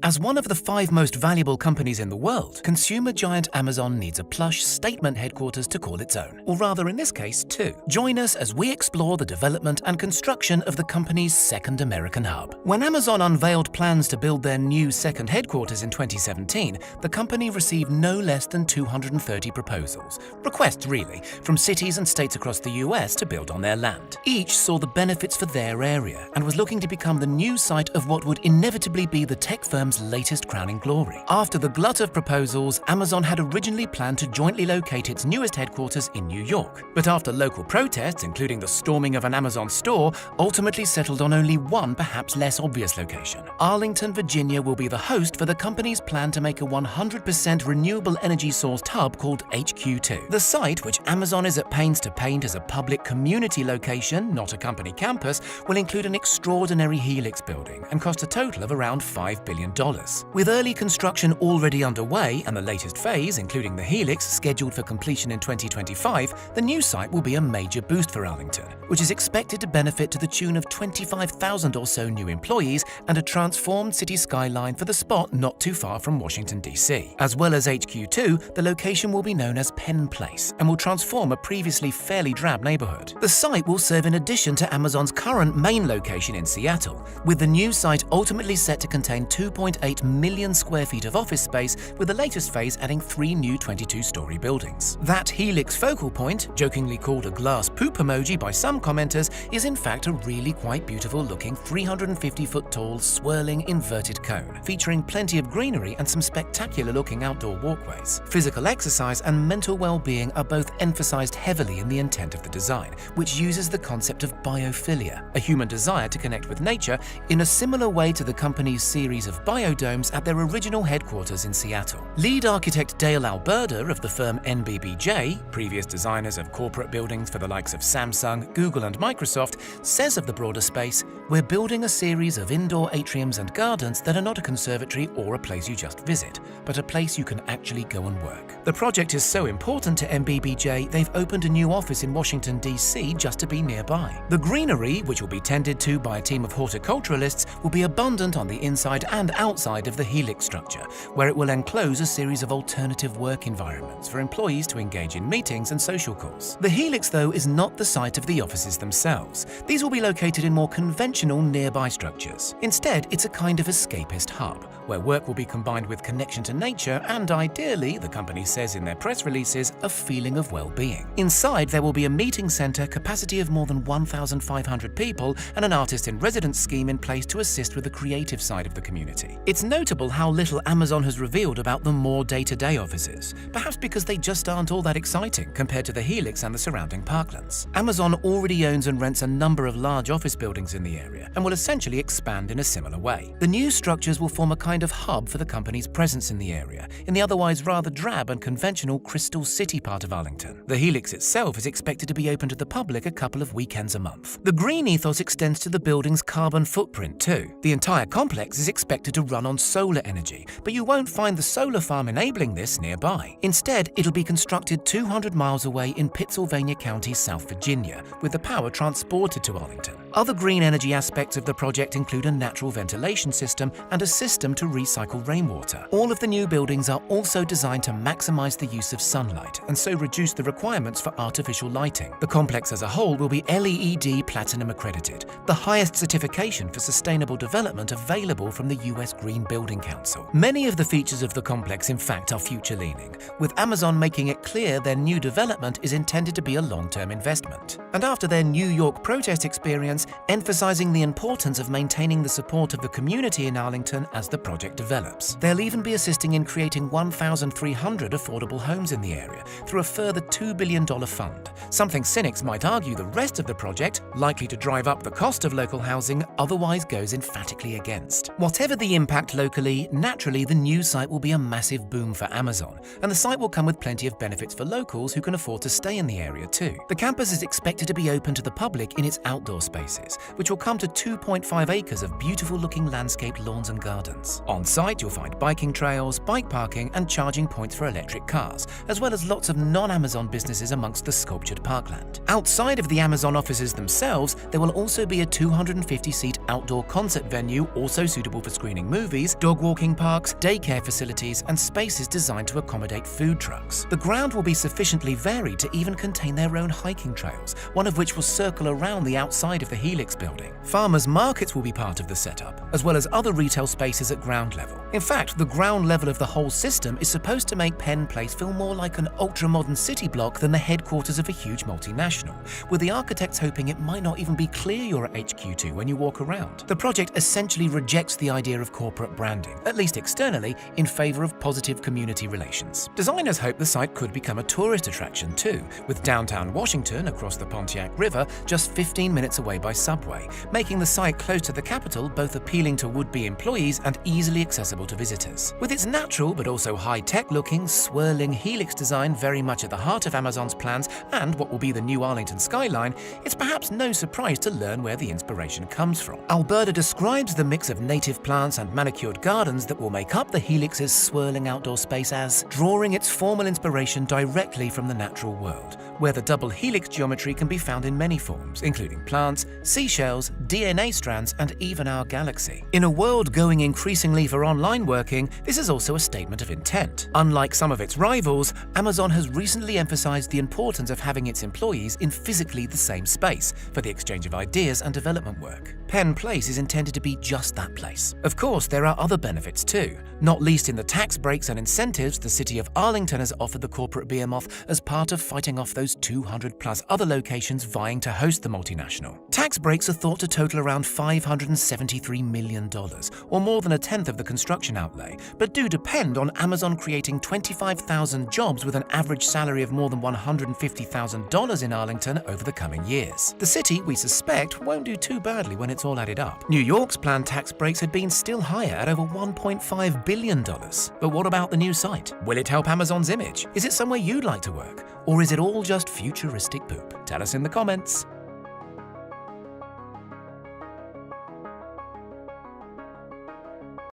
As one of the 5 most valuable companies in the world, consumer giant Amazon needs a plush statement headquarters to call its own, or rather in this case, 2. Join us as we explore the development and construction of the company's second American hub. When Amazon unveiled plans to build their new second headquarters in 2017, the company received no less than 230 proposals, requests really, from cities and states across the US to build on their land. Each saw the benefits for their area and was looking to become the new site of what would inevitably be the tech firm's latest crowning glory. After the glut of proposals, Amazon had originally planned to jointly locate its newest headquarters in New York. But after local protests, including the storming of an Amazon store, ultimately settled on only one perhaps less obvious location. Arlington, Virginia will be the host for the company's plan to make a 100% renewable energy sourced hub called HQ2. The site, which Amazon is at pains to paint as a public community location, not a company campus, will include an extraordinary Helix building and cost a total of around $5 billion. With early construction already underway and the latest phase, including the Helix, scheduled for completion in 2025, the new site will be a major boost for Arlington, which is expected to benefit to the tune of 25,000 or so new employees and a transformed city skyline for the spot not too far from Washington, D.C. As well as HQ2, the location will be known as Penn Place and will transform a previously fairly drab neighborhood. The site will serve in addition to Amazon's current main location in Seattle, with the new site ultimately set to contain 2.8 million square feet of office space, with the latest phase adding 3 new 22-story buildings. That Helix focal point, jokingly called a glass poop emoji by some commenters, is in fact a really quite beautiful-looking 350-foot tall, swirling inverted cone, featuring plenty of greenery and some spectacular-looking outdoor walkways. Physical exercise and mental well-being are both emphasized heavily in the intent of the design, which uses the concept of biophilia, a human desire to connect with nature, in a similar way to the company's series of biodomes at their original headquarters in Seattle. Lead architect Dale Alberta of the firm NBBJ, previous designers of corporate buildings for the likes of Samsung, Google and Microsoft, says of the broader space, "We're building a series of indoor atriums and gardens that are not a conservatory or a place you just visit, but a place you can actually go and work." The project is so important to NBBJ, they've opened a new office in Washington, D.C. just to be nearby. The greenery, which will be tended to by a team of horticulturalists, will be abundant on the inside and outside of the Helix structure, where it will enclose a series of alternative work environments for employees to engage in meetings and social calls. The Helix, though, is not the site of the offices themselves. These will be located in more conventional nearby structures. Instead, it's a kind of escapist hub, where work will be combined with connection to nature and, ideally, the company says in their press releases, a feeling of well-being. Inside, there will be a meeting center, capacity of more than 1,500 people, and an artist-in-residence scheme in place to assist with the creative side of the community. It's notable how little Amazon has revealed about the more day-to-day offices, perhaps because they just aren't all that exciting compared to the Helix and the surrounding parklands. Amazon already owns and rents a number of large office buildings in the area and will essentially expand in a similar way. The new structures will form a kind of hub for the company's presence in the area, in the otherwise rather drab and conventional Crystal City part of Arlington. The Helix itself is expected to be open to the public a couple of weekends a month. The green ethos extends to the building's carbon footprint too. The entire complex is expected to run on solar energy, but you won't find the solar farm enabling this nearby. Instead, it'll be constructed 200 miles away in Pittsylvania County, South Virginia, with the power transported to Arlington. Other green energy aspects of the project include a natural ventilation system and a system to recycle rainwater. All of the new buildings are also designed to maximize the use of sunlight and so reduce the requirements for artificial lighting. The complex as a whole will be LEED Platinum accredited, the highest certification for sustainable development available from the US Green Building Council. Many of the features of the complex, in fact, are future-leaning, with Amazon making it clear their new development is intended to be a long-term investment. And after their New York protest experience, emphasizing the importance of maintaining the support of the community in Arlington as the project develops. They'll even be assisting in creating 1,300 affordable homes in the area through a further $2 billion fund, something cynics might argue the rest of the project, likely to drive up the cost of local housing, otherwise goes emphatically against. Whatever the impact locally, naturally the new site will be a massive boom for Amazon, and the site will come with plenty of benefits for locals who can afford to stay in the area too. The campus is expected to be open to the public in its outdoor spaces, offices, which will come to 2.5 acres of beautiful-looking landscaped lawns and gardens. On site, you'll find biking trails, bike parking, and charging points for electric cars, as well as lots of non-Amazon businesses amongst the sculptured parkland. Outside of the Amazon offices themselves, there will also be a 250-seat outdoor concert venue, also suitable for screening movies, dog walking parks, daycare facilities, and spaces designed to accommodate food trucks. The ground will be sufficiently varied to even contain their own hiking trails, one of which will circle around the outside of the Helix building. Farmers markets will be part of the setup, as well as other retail spaces at ground level. In fact, the ground level of the whole system is supposed to make Penn Place feel more like an ultra-modern city block than the headquarters of a huge multinational, with the architects hoping it might not even be clear you're at HQ2 when you walk around. The project essentially rejects the idea of corporate branding, at least externally, in favor of positive community relations. Designers hope the site could become a tourist attraction too, with downtown Washington across the Pontiac River just 15 minutes away by subway, making the site close to the capital both appealing to would-be employees and easily accessible to visitors. With its natural but also high-tech looking, swirling Helix design very much at the heart of Amazon's plans and what will be the new Arlington skyline, it's perhaps no surprise to learn where the inspiration comes from. Alberta describes the mix of native plants and manicured gardens that will make up the Helix's swirling outdoor space as drawing its formal inspiration directly from the natural world, where the double helix geometry can be found in many forms, including plants, seashells, DNA strands, and even our galaxy. In a world going increasingly for online working, this is also a statement of intent. Unlike some of its rivals, Amazon has recently emphasized the importance of having its employees in physically the same space for the exchange of ideas and development work. Penn Place is intended to be just that place. Of course, there are other benefits too, not least in the tax breaks and incentives the city of Arlington has offered the corporate behemoth as part of fighting off those 200+ other locations vying to host the multinational. Tax breaks are thought to total around $573 million, or more than a tenth of the construction outlay, but do depend on Amazon creating 25,000 jobs with an average salary of more than $150,000 in Arlington over the coming years. The city, we suspect, won't do too badly when it's all added up. New York's planned tax breaks had been still higher at over $1.5 billion. But what about the new site? Will it help Amazon's image? Is it somewhere you'd like to work? Or is it all just futuristic poop? Tell us in the comments.